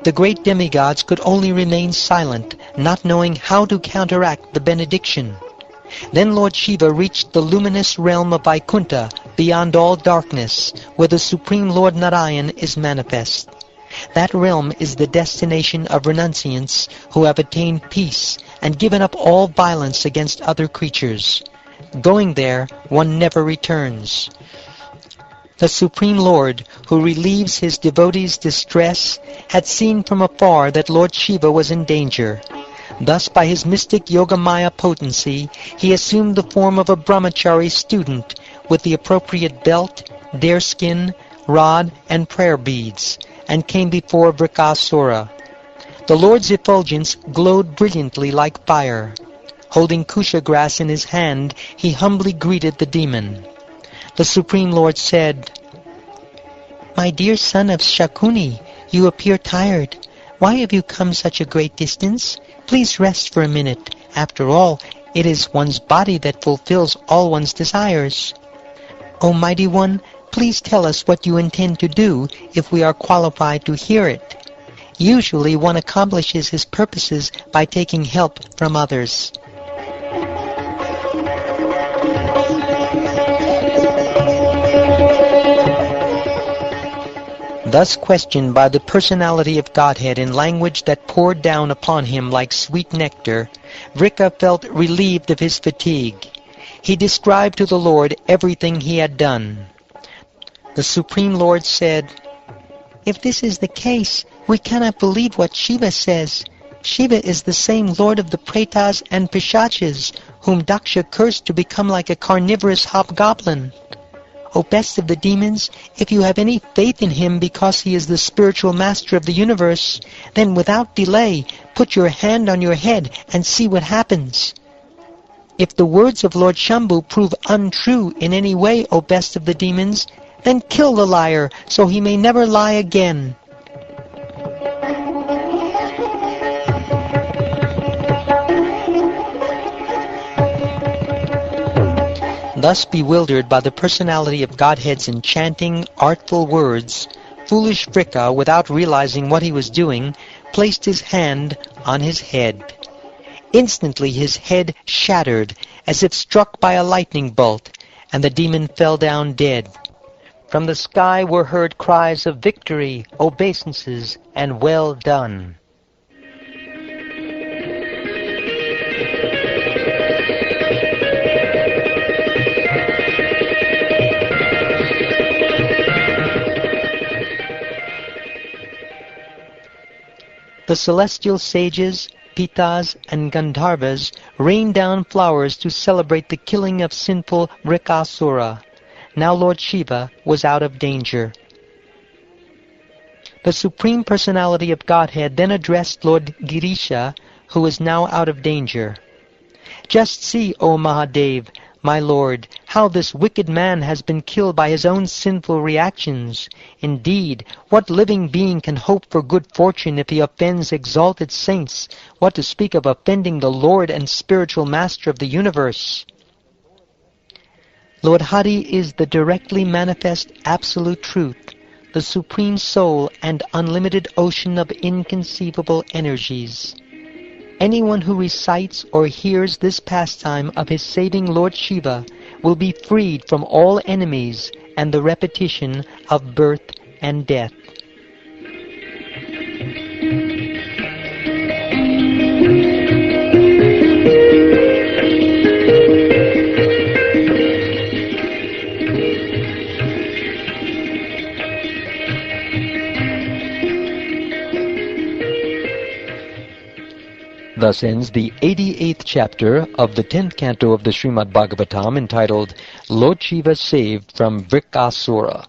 The great demigods could only remain silent, not knowing how to counteract the benediction. Then Lord Shiva reached the luminous realm of Vaikuntha, beyond all darkness, where the Supreme Lord Narayan is manifest. That realm is the destination of renunciants who have attained peace and given up all violence against other creatures. Going there, one never returns. The Supreme Lord, who relieves his devotees' distress, had seen from afar that Lord Shiva was in danger. Thus, by his mystic Yogamaya potency, he assumed the form of a brahmachari student with the appropriate belt, deerskin, rod, and prayer beads, and came before Vrikasura. The Lord's effulgence glowed brilliantly like fire. Holding kusha grass in his hand, he humbly greeted the demon. The Supreme Lord said, "My dear son of Shakuni, you appear tired. Why have you come such a great distance? Please rest for a minute. After all, it is one's body that fulfills all one's desires. O Mighty One, please tell us what you intend to do if we are qualified to hear it. Usually one accomplishes his purposes by taking help from others." Thus questioned by the personality of Godhead in language that poured down upon him like sweet nectar, Vrika felt relieved of his fatigue. He described to the Lord everything he had done. The Supreme Lord said, "If this is the case, we cannot believe what Shiva says. Shiva is the same Lord of the Pretas and Pishachas, whom Daksha cursed to become like a carnivorous hobgoblin. O best of the demons, if you have any faith in him because he is the spiritual master of the universe, then without delay put your hand on your head and see what happens. If the words of Lord Shambhu prove untrue in any way, O best of the demons, then kill the liar so he may never lie again." Thus bewildered by the personality of Godhead's enchanting, artful words, foolish Vrika, without realizing what he was doing, placed his hand on his head. Instantly his head shattered, as if struck by a lightning bolt, and the demon fell down dead. From the sky were heard cries of victory, obeisances, and well done. The celestial sages, Pitas, and Gandharvas rained down flowers to celebrate the killing of sinful Vrikasura. Now Lord Shiva was out of danger. The Supreme Personality of Godhead then addressed Lord Girisha, who was now out of danger. "Just see, O Mahadev, my lord, how this wicked man has been killed by his own sinful reactions. Indeed, what living being can hope for good fortune if he offends exalted saints, what to speak of offending the Lord and spiritual master of the universe?" Lord Hari is the directly manifest absolute truth, the supreme soul and unlimited ocean of inconceivable energies. Anyone who recites or hears this pastime of his saving Lord Shiva will be freed from all enemies and the repetition of birth and death. Thus ends the 88th chapter of the 10th canto of the Shrimad Bhagavatam, entitled Lord Shiva Saved from Vrikasura.